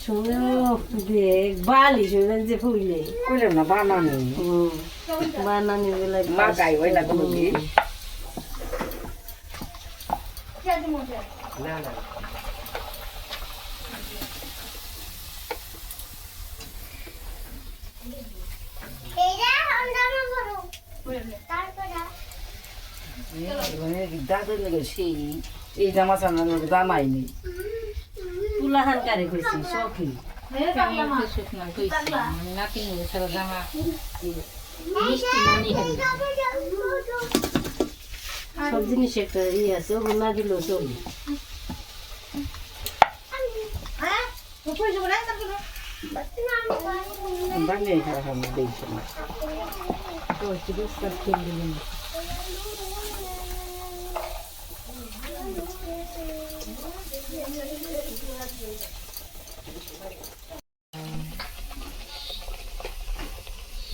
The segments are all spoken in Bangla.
সুন্দর দেখ বালি শুনলেন যে ফুলে কইলাম না বানানি বানানি বলে লাগাই ওই না কোনো দিন না না দাদুর লেগে সেই এই জামা চানা জামাই নেই তুলাহান কারে কইছি সখী সব জিনিস একটা ই আছে ওগুলো না দিলেও চলবে বানিয়ে খারাপ আমি দেখছি না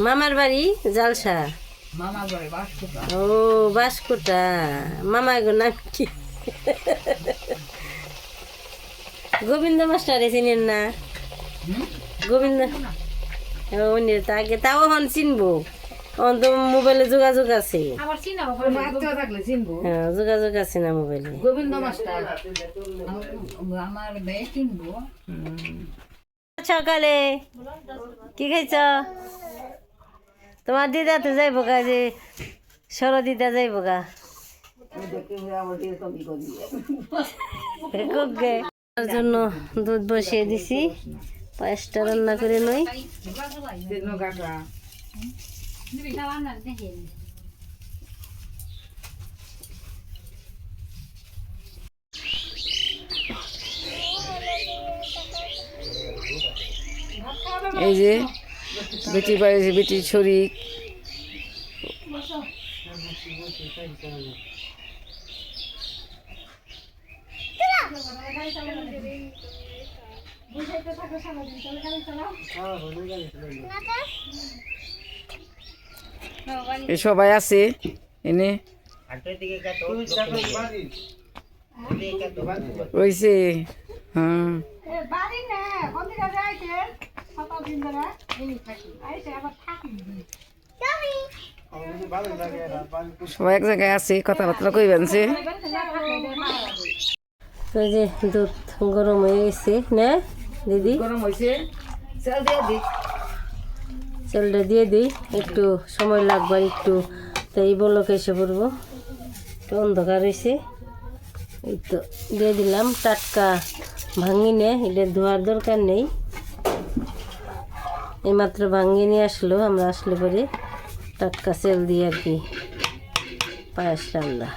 মামার বাড়ি জালসা মামা ঘরে বাসকুটা ও বাসকোটা মামা গো নাম কি গোবিন্দ মাস্টারে চিনেন না গোবিন্দ উনি তাকে তাও হন চিনবো অন তো মোবাইলে যোগাযোগ আছে থাকলে চিনবো হ্যাঁ যোগাযোগ আছে না মোবাইলে গোবিন্দ মাস্টার আমার মেয়ে চিনবো সকালে কি খাইছ তোমার দিদা তো যাইব গা যে সর দিদা যাইব গা তার জন্য দুধ বসিয়ে দিছি পায়েসটা রান্না করে নই এই যে বেটি বাড়ি বেটির শরীর সবাই আছে এনে রয়েছে হ্যাঁ সবাই এক জায়গায় আছে কথাবার্তা কইবেনছে ওই যে দুধ গরম হয়ে গেছে না দিদি গরম হয়েছে চাল দিয়ে দিই চালটা দিয়ে দিই একটু সময় লাগবে আর একটু তাই বলক এসে পড়বো একটু অন্ধকার হয়েছে এই তো দিয়ে দিলাম টাটকা ভাঙি নে এটা ধোয়ার দরকার নেই এইমাত্র ভাঙি নিয়ে আসলো আমরা আসলে পরে টাটকা চাল দিয়ে আর কি পায়েস রান্না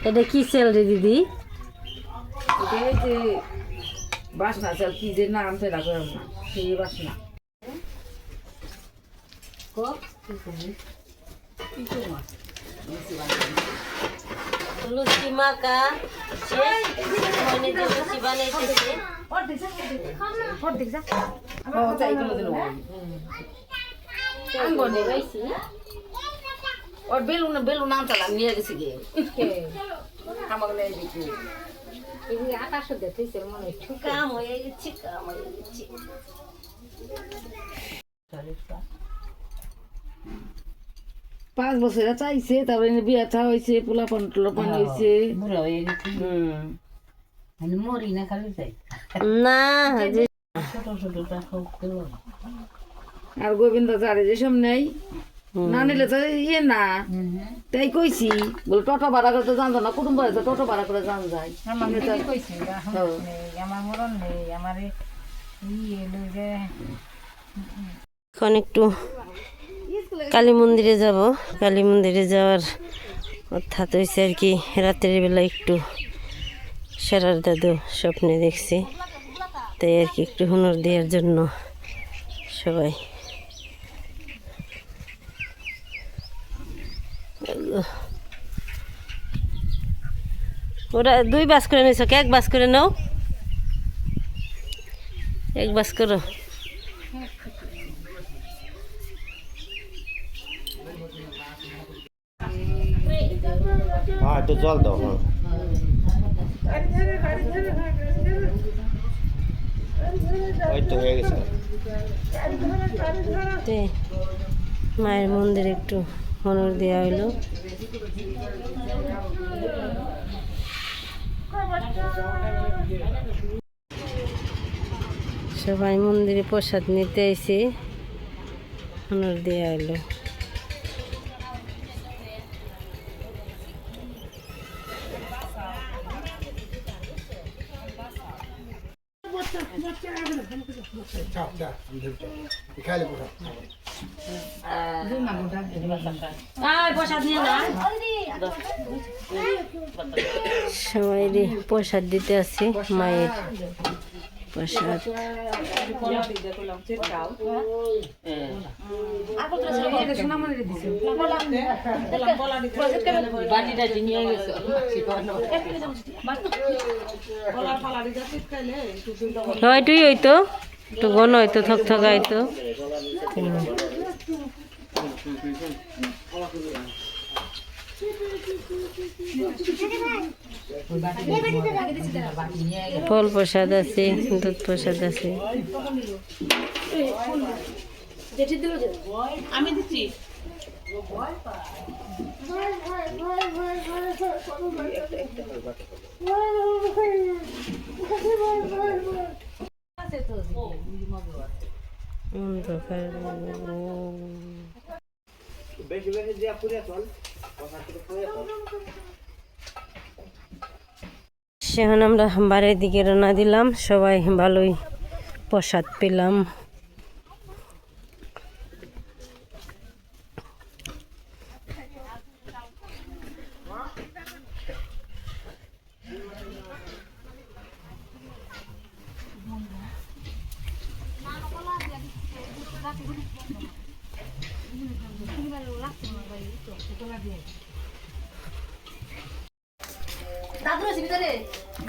এটা কি চাল রে দিদি যে বাসনা চাল কি যে নাম সেটা করলাম না সেই বাসনা লুচি মাকা মানে যে লুচি বানাইতেছে ওর বেলুন বেলুন নাম চালাম নিয়ে গেছে গিয়ে আমাকে নিয়ে দেখি কাম হয়ে গেছে কাম হয়ে গেছে 5 বছর চাইছে তারপরে বিয়ে থা হয়েছে পোলা পান হয়েছে মরি না খালি যাই না যে ছোট ছোটটা হোক আর গোবিন্দ চারে যেসব নেই না নিলে তো ইয়ে না তাই কইছি বলে টোটো ভাড়া করতে জানতো না কুটুম্ব আছে টোটো ভাড়া করে জান যায় আমার মরণ নেই আমার এখন একটু কালী মন্দিরে যাব কালী মন্দিরে যাওয়ার অর্থাৎ হয়েছে আর কি রাতের বেলা একটু সারার দাদু স্বপ্নে দেখছি তাই আর কি একটু হুনর দেওয়ার জন্য সবাই ওরা 2 বাস করে নিয়েছ এক বাস করে নাও এক বাস করো একটু জল দাও হয়ে গেছে। তে মায়ের মন্দিরে একটু হনর দেওয়া হইলো। সবাই মন্দিরে প্রসাদ নিতে এসে হনর দেওয়া হইলো। সবাই প্রসাদ দিতে আসছে, মায়ের প্রসাদ। হয়টুই হইতো একটু ঘন হইতো, থকথকা হইতো। ফল প্রসাদ আছে, দুধ প্রসাদ আছে। আমি দিচ্ছি। অন্ধকার সেখান আমরা বাড়ির দিকে রওনা দিলাম। সবাই ভালোই প্রসাদ পেলাম।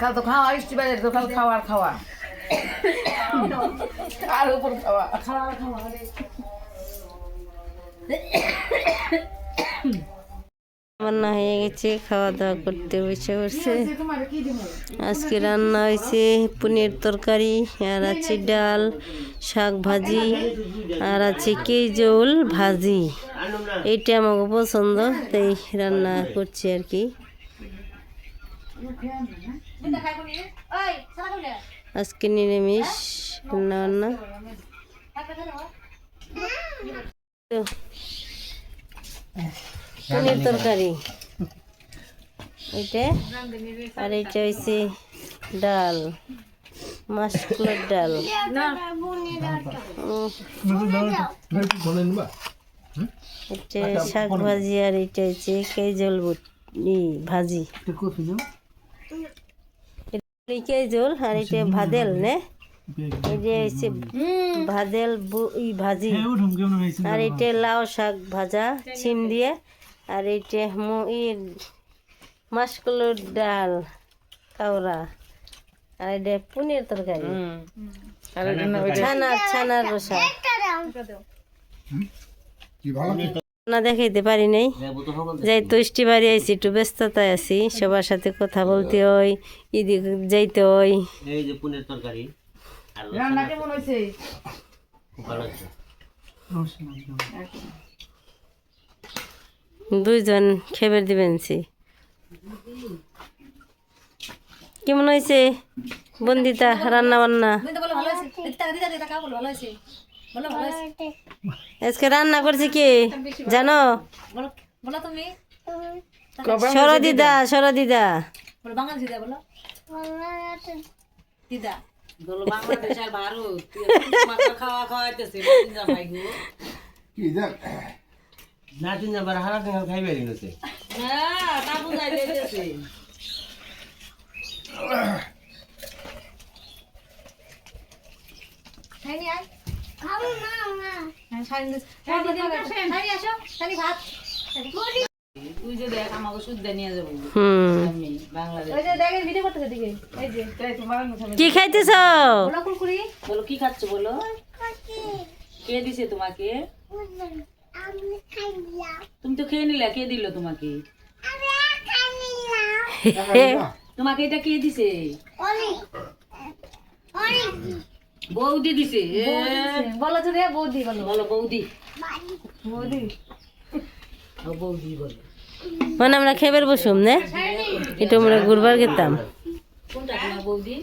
কাল তো খাওয়া আসছি বাজারে, তো কাল খাওয়া আর খাওয়া আর উপর খাওয়া রান্না হয়ে গেছে, খাওয়া দাওয়া করতে বসে পড়ছে। আজকে রান্না হয়েছে পনির তরকারি, আর আছে ডাল, শাক ভাজি, আর আছে কেজল ভাজি। এইটা আমাকে পছন্দ, তাই রান্না করছি আর কি। আজকে নিরামিষ রান্না বান্না। পনির তরকারি এইটা, আর এইটা হয়েছে ডাল, মাসকলার ডাল। এটা শাক ভাজি, আর এইটা হচ্ছে কেজল ভাজি। কেজল আর এটা ভাদেল নে, এটা হচ্ছে ভাদেল ভাজি। আর এটা লাউ শাক ভাজা ছিম দিয়ে, আর এইটা মাসকলার ডাল কাওড়া, আর এটা পনির তরকারি, ছানার রসা। না দেখাইতে পারি নাই, যাই তো বাড়ি আইছি, একটু ব্যস্ততায় আছি, সবার সাথে কথা বলতে হয়, এদিক যাইতে হয়। এই যে পনির তরকারি রান্না কেমন হয়েছে? খুব ভালো হয়েছে। দুইজন খেবার দিবেন। কেমন হয়েছে বন্দিতা রান্না বান্না? আজকে রান্না করছে কি জানো? সরদিদা, সরদিদা। না তিন নাম্বার হারা দিন খাইবে নিছে। তুই যে দেখ আমাকে শুদ্ধ নিয়ে যাবো বাংলাদেশ। কি খাইতেছ? বলো কি খাচ্ছ বলো? কে দিছে তোমাকে? তুমি তো খেয়ে নিলে, কে দিল তোমাকে? তোমাকে এটা কে দিছে? বৌদি দিছে বলো তো রে বৌদি বলো বলো বৌদি বৌদি বৌদি বলো মানে আমরা খেবার বসুম না একটু আমরা ঘুরবার গেতাম কোনটা তোমার বৌদি